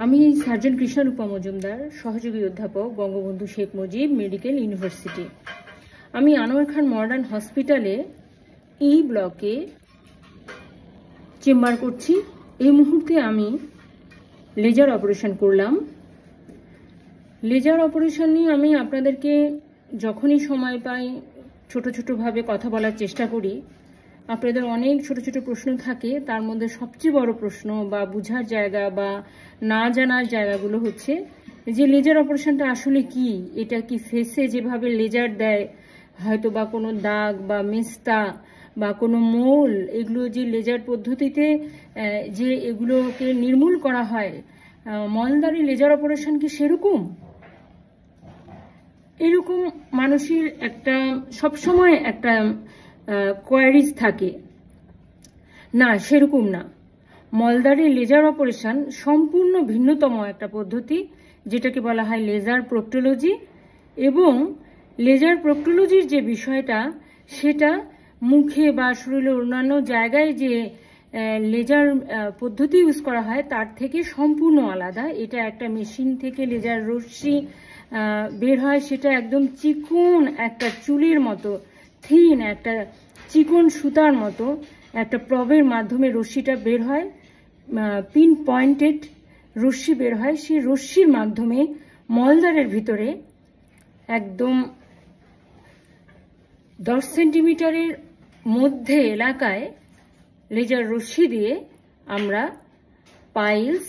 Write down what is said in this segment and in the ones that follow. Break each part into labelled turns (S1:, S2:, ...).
S1: আমি সার্জন কৃষ্ণরূপা মজুমদার, সহযোগী অধ্যাপক, বঙ্গবন্ধু শেখ মুজিব মেডিকেল ইউনিভার্সিটি। আমি আনোয়ার খান মডার্ন হসপিটালে ই ব্লকে চেম্বার করছি। এই মুহূর্তে আমি লেজার অপারেশন করলাম। লেজার অপারেশন নিয়ে আমি আপনাদেরকে যখনই সময় পাই ছোট ছোটভাবে কথা বলার চেষ্টা করি। আপনাদের অনেক ছোট ছোট প্রশ্ন থাকে, তার মধ্যে সবচেয়ে বড় প্রশ্ন বা বুঝার জায়গা বা না জানার জায়গাগুলো হচ্ছে যে লেজার অপারেশনটা আসলে কি। এটা কি ফেসে যেভাবে লেজার দেয়, হয়তো বা কোনো দাগ বা মেস্তা বা কোনো মোল, এগুলো যে লেজার পদ্ধতিতে যে এগুলোকে নির্মূল করা হয়, মলদ্বারে লেজার অপারেশন কি সেরকম? এরকম মানুষের একটা সবসময় একটা কোয়ারিজ থাকে। না, সেরকম না। মলদ্বারে লেজার অপারেশন সম্পূর্ণ ভিন্নতম একটা পদ্ধতি, যেটাকে বলা হয় লেজার প্রক্টোলজি। এবং লেজার প্রক্টোলজির যে বিষয়টা, সেটা মুখে বা শরীরের অন্যান্য জায়গায় যে লেজার পদ্ধতি ইউজ করা হয় তার থেকে সম্পূর্ণ আলাদা। এটা একটা মেশিন থেকে লেজার রশ্মি বের হয়, সেটা একদম চিকন একটা চুলের মতো, থিন একটা চিকন সুতার মতো একটা প্রবের মাধ্যমে রশ্মিটা বের হয়, পিন পয়েন্টেড রশ্মি বের হয়। সেই রশ্মির মাধ্যমে মলদ্বারের ভিতরে একদম 10 সেন্টিমিটারের মধ্যে এলাকায় লেজার রশ্মি দিয়ে আমরা পাইলস,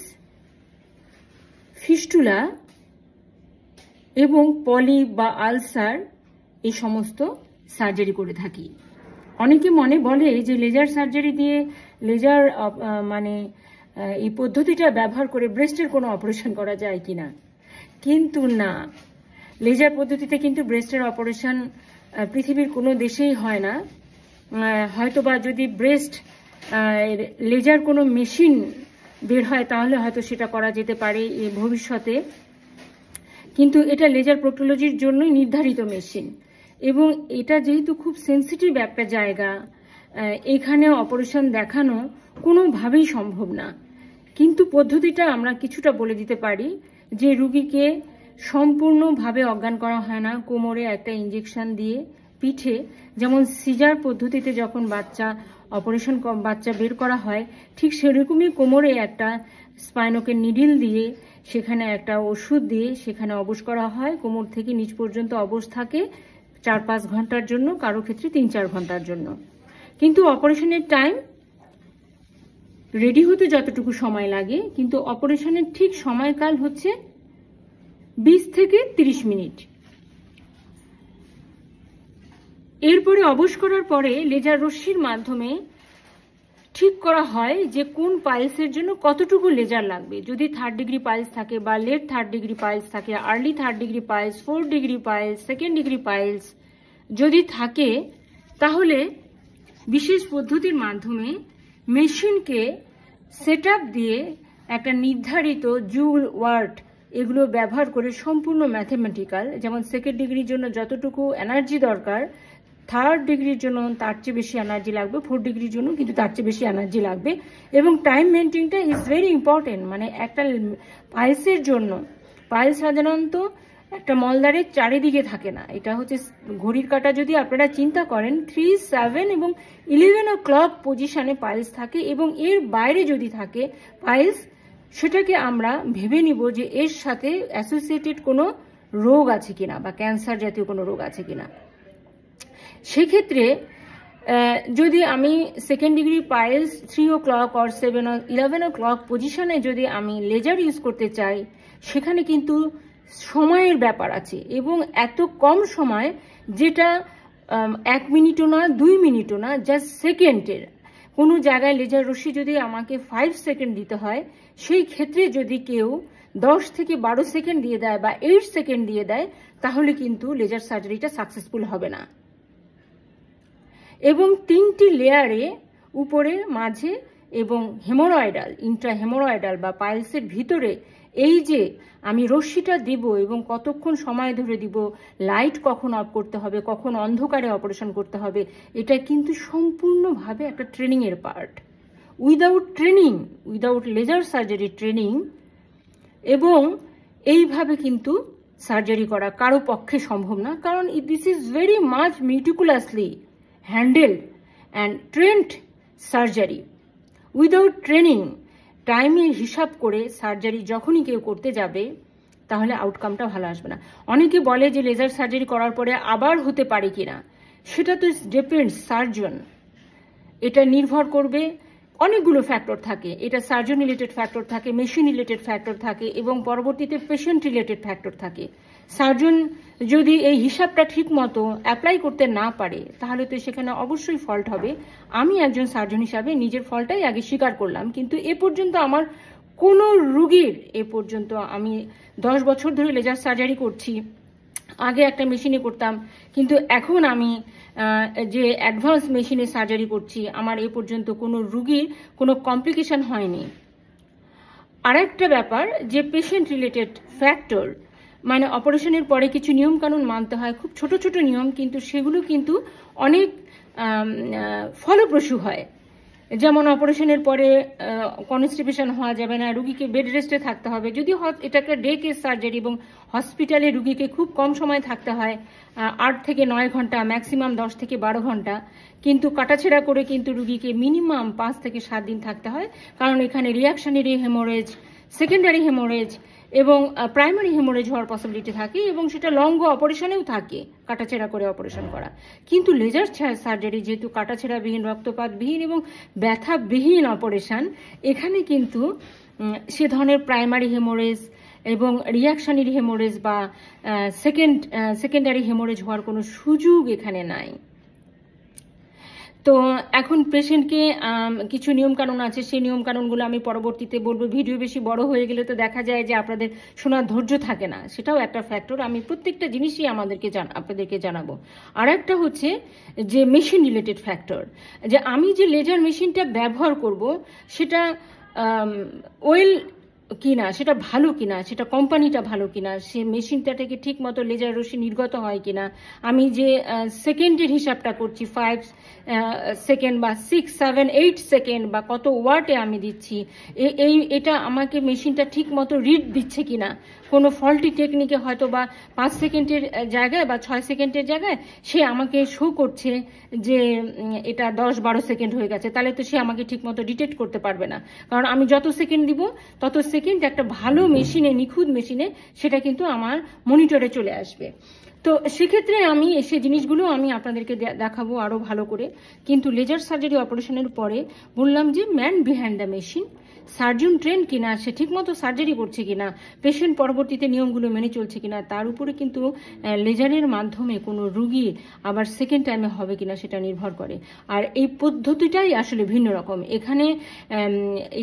S1: ফিস্টুলা এবং পলি বা আলসার এই সমস্ত সার্জারি করে থাকি। অনেকে মনে বলে যে লেজার সার্জারি দিয়ে লেজার এই পদ্ধতিটা ব্যবহার করে ব্রেস্টের কোনো অপারেশন করা যায় কিনা, কিন্তু না। লেজার পদ্ধতিতে কিন্তু ব্রেস্টের অপারেশন পৃথিবীর কোনো দেশেই হয় না। হয়তোবা যদি ব্রেস্ট লেজার কোনো মেশিন বের হয় তাহলে হয়তো সেটা করা যেতে পারে ভবিষ্যতে, কিন্তু এটা লেজার প্রক্টোলজির জন্যই নির্ধারিত মেশিন। এবং এটা যেহেতু খুব সেন্সিটিভ একটা জায়গা, এখানে অপারেশন দেখানো কোনোভাবেই সম্ভব না। কিন্তু পদ্ধতিটা আমরা কিছুটা বলে দিতে পারি যে রুগীকে সম্পূর্ণভাবে অজ্ঞান করা হয় না, কোমরে একটা ইঞ্জেকশন দিয়ে পিঠে, যেমন সিজার পদ্ধতিতে যখন বাচ্চা বের করা হয় ঠিক সেরকমই কোমরে একটা স্পাইনোকের নিডিল দিয়ে সেখানে একটা ওষুধ দিয়ে সেখানে অবশ করা হয়। কোমর থেকে নিচ পর্যন্ত অবশ থাকে 4-5 ঘন্টার জন্য, কারো ক্ষেত্রে 3-4 ঘন্টার জন্য। কিন্তু অপারেশনের টাইম রেডি হতে যতটুকু সময় লাগে, কিন্তু অপারেশনের ঠিক সময়কাল হচ্ছে 20 থেকে 30 মিনিট। এরপরে অবশ করার পরে লেজার রশ্মির মাধ্যমে ঠিক করা হয় যে কোন পাইলসের জন্য কতটুকু লেজার লাগবে। যদি 3rd ডিগ্রি পাইলস থাকে বা লেট 3rd ডিগ্রি পাইলস থাকে, early 3rd degree piles, 4th degree piles, 2nd degree piles যদি থাকে, তাহলে বিশেষ পদ্ধতির মাধ্যমে মেশিনকে সেট আপ দিয়ে একটা নির্ধারিত জুল, ওয়াট এগুলো ব্যবহার করে সম্পূর্ণ ম্যাথমেটিক্যাল, যেমন 2nd ডিগ্রির জন্য যতটুকু এনার্জি দরকার 3rd ডিগ্রির জন্য তার চেয়ে বেশি এনার্জি লাগবে, 4th ডিগ্রির জন্য কিন্তু তার চেয়ে বেশি এনার্জি লাগবে। এবং টাইম মেনটেনটা ইজ ভেরি ইম্পর্টেন্ট। মানে একটা পাইলসের জন্য, পাইলস সাধারণত একটা মলদ্বারের চারিদিকে থাকে না। এটা হচ্ছে ঘড়ির কাঁটা যদি আপনারা চিন্তা করেন 3, 7 এবং 11 o'clock পজিশনে পাইলস থাকে, এবং এর বাইরে যদি থাকে পাইলস, সেটাকে আমরা ভেবে নিব যে এর সাথে অ্যাসোসিয়েটেড কোনো রোগ আছে কিনা বা ক্যান্সার জাতীয় কোনো রোগ আছে কিনা। সেক্ষেত্রে যদি আমি 2nd degree piles 3 o'clock or 7 or 11 o'clock পজিশনে যদি আমি লেজার ইউজ করতে চাই, সেখানে কিন্তু সময়ের ব্যাপার আছে। এবং এত কম সময়, যেটা 1 মিনিটও না, 2 মিনিটও না, জাস্ট সেকেন্ডের। কোনো জায়গায় লেজার রশ্মি যদি আমাকে 5 সেকেন্ড দিতে হয়, সেই ক্ষেত্রে যদি কেউ 10 থেকে 12 সেকেন্ড দিয়ে দেয় বা 8 সেকেন্ড দিয়ে দেয়, তাহলে কিন্তু লেজার সার্জারিটা সাকসেসফুল হবে না। এবং 3টি লেয়ারে, উপরে, মাঝে এবং হেমোরয়েডাল, ইন্ট্রাহেমোরয়েডাল বা পাইলসের ভিতরে, এই যে আমি রশ্মিটা দিব এবং কতক্ষণ সময় ধরে দিব, লাইট কখন অফ করতে হবে, কখন অন্ধকারে অপারেশন করতে হবে, এটা কিন্তু সম্পূর্ণভাবে একটা ট্রেনিংয়ের part. Without training, without laser surgery training, এবং এইভাবে কিন্তু সার্জারি করা কারো পক্ষে সম্ভব না, কারণ this is very much meticulously handle and trend surgery. Without training টাইমের হিসাব করে সার্জারি যখনই কেউ করতে যাবে তাহলে আউটকামটা ভালো আসবে না। অনেকে বলে যে লেজার সার্জারি করার পরে আবার হতে পারে কিনা, সেটা তো ডিপেন্ডস সার্জন। এটা নির্ভর করবে, অনেকগুলো ফ্যাক্টর থাকে, এটা সার্জন রিলেটেড ফ্যাক্টর থাকে, মেশিন রিলেটেড ফ্যাক্টর থাকে এবং পরবর্তীতে পেশেন্ট রিলেটেড ফ্যাক্টর থাকে। সার্জন যদি এই হিসাবটা ঠিক মতো অ্যাপ্লাই করতে না পারে তাহলে তো সেখানে অবশ্যই ফল্ট হবে। আমি একজন সার্জন হিসাবে নিজের ফল্টটাই আগে স্বীকার করলাম, কিন্তু এ পর্যন্ত আমার কোনো রুগীর, এ পর্যন্ত আমি 10 বছর ধরে লেজার সার্জারি করছি। আগে একটা মেশিনে করতাম, কিন্তু এখন আমি যে অ্যাডভান্স মেশিনে সার্জারি করছি, আমার এ পর্যন্ত কোনো রুগীর কোনো কমপ্লিকেশন হয়নি। আর একটা ব্যাপার যে পেশেন্ট রিলেটেড ফ্যাক্টর, মানে অপারেশনের পরে কিছু নিয়ম কানুন মানতে হয়, খুব ছোট ছোট নিয়ম, কিন্তু সেগুলো কিন্তু অনেক ফলপ্রসূ হয়। যেমন অপারেশনের পরে কনস্টিপেশন হওয়া যাবে না, রুগীকে বেড রেস্টে থাকতে হবে। যদি এটা একটা ডে কেস সার্জারি এবং হসপিটালে রুগীকে খুব কম সময় থাকতে হয়, 8 থেকে 9 ঘন্টা, ম্যাক্সিমাম 10 থেকে 12 ঘন্টা, কিন্তু কাটাছেড়া করে কিন্তু রুগীকে মিনিমাম 5 থেকে 7 দিন থাকতে হয়, কারণ এখানে রিয়াকশনারি হেমোরেজ, সেকেন্ডারি হেমোরেজ এবং প্রাইমারি হেমোরেজ হওয়ার পসিবিলিটি থাকে, এবং সেটা লঙ্গ অপারেশনেও থাকে, কাটাছেড়া করে অপারেশন করা। কিন্তু লেজার সার্জারি যেহেতু কাটাছেড়াবিহীন, রক্তপাতবিহীন এবং ব্যথাবিহীন অপারেশন, এখানে কিন্তু সে ধরনের প্রাইমারি হেমোরেজ এবং রিয়াকশনারি হেমোরেজ বা সেকেন্ডারি হেমোরেজ হওয়ার কোনো সুযোগ এখানে নাই। তো এখন পেশেন্টকে কিছু নিয়মকানুন আছে, সেই নিয়মকানুনগুলো আমি পরবর্তীতে বলবো। ভিডিও বেশি বড় হয়ে গেলে তো দেখা যায় যে আপনাদের শোনার ধৈর্য থাকে না, সেটাও একটা ফ্যাক্টর। আমি প্রত্যেকটা জিনিসই আপনাদেরকে জানাবো। আর একটা হচ্ছে যে মেশিন রিলেটেড ফ্যাক্টর, যে আমি যে লেজার মেশিনটা ব্যবহার করব সেটা ওয়েল কিনা, সেটা ভালো কিনা, সেটা কোম্পানিটা ভালো কিনা, সে মেশিনটা থেকে ঠিক মতো লেজার রশ্মি নির্গত হয় কিনা, আমি যে সেকেন্ডের হিসাবটা করছি 5 সেকেন্ড বা 6, 7, 8 সেকেন্ড বা কত ওয়াটে আমি দিচ্ছি, এটা আমাকে মেশিনটা ঠিক মতো রিড দিচ্ছে কিনা। কোনো ফল্টি টেকনিকে হয়তো বা 5 সেকেন্ডের জায়গায় বা 6 সেকেন্ডের জায়গায় সে আমাকে শো করছে যে এটা 10-12 সেকেন্ড হয়ে গেছে, তাহলে তো সে আমাকে ঠিক মতো ডিটেক্ট করতে পারবে না, কারণ আমি যত সেকেন্ড দিব তত সেকেন্ড একটা ভালো মেশিনে, নিখুঁত মেশিনে সেটা কিন্তু আমার মনিটরে চলে আসবে। তো সেক্ষেত্রে আমি সে জিনিসগুলো আমি আপনাদেরকে দেখাবো আরো ভালো করে। কিন্তু লেজার সার্জারি অপারেশনের পরে বললাম যে man behind the machine, surgeon train কিনা, সে ঠিক মতো সার্জারি করছে কিনা, পেশেন্ট পরবর্তীতে নিয়মগুলো মেনে চলছে কিনা, তার উপরে কিন্তু লেজারের মাধ্যমে কোনো রুগী আবার সেকেন্ড টাইমে হবে কিনা সেটা নির্ভর করে। আর এই পদ্ধতিটাই আসলে ভিন্ন রকম।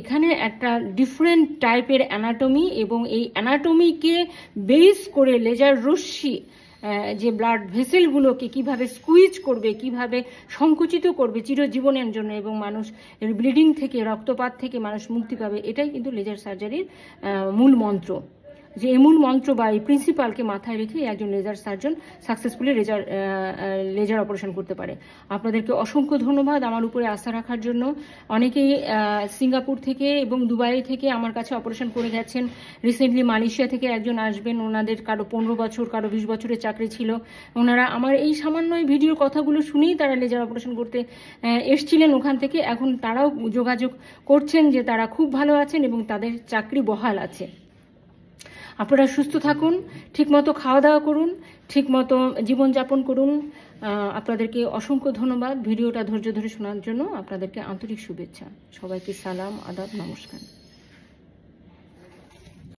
S1: এখানে একটা ডিফারেন্ট টাইপের অ্যানাটমি, এবং এই অ্যানাটমিকে বেস করে লেজার রশ্মি যে ব্লাড ভেসেলগুলোকে কিভাবে স্কুইজ করবে, কিভাবে সংকুচিত করবে চিরজীবনের জন্য, এবং মানুষ ব্লিডিং থেকে, রক্তপাত থেকে মানুষ মুক্তি পাবে, এটাই কিন্তু লেজার সার্জারির মূল মন্ত্র। যে এই মূল মন্ত্র বা এই প্রিন্সিপালকে মাথায় রেখে একজন laser surgeon successfully laser operation করতে পারে। আপনাদেরকে অসংখ্য ধন্যবাদ আমার উপরে আস্থা রাখার জন্য। অনেকেই সিঙ্গাপুর থেকে এবং দুবাই থেকে আমার কাছে অপারেশন করে গেছেন। রিসেন্টলি মালয়েশিয়া থেকে একজন আসবেন, ওনাদের কারো 15 বছর, কারো 20 বছরের চাকরি ছিল। ওনারা আমার এই সামান্য ভিডিওর কথাগুলো শুনেই তারা লেজার অপারেশন করতে এসছিলেন ওখান থেকে। এখন তারাও যোগাযোগ করছেন যে তারা খুব ভালো আছেন এবং তাদের চাকরি বহাল আছে। আপনারা সুস্থ থাকুন, ঠিকমতো খাওয়া দাওয়া করুন, ঠিকমতো জীবনযাপন করুন। আপনাদেরকে অসংখ্য ধন্যবাদ ভিডিওটা ধৈর্য ধরে শোনার জন্য। আপনাদেরকে আন্তরিক শুভেচ্ছা। সবাইকে সালাম, আদাব, নমস্কার।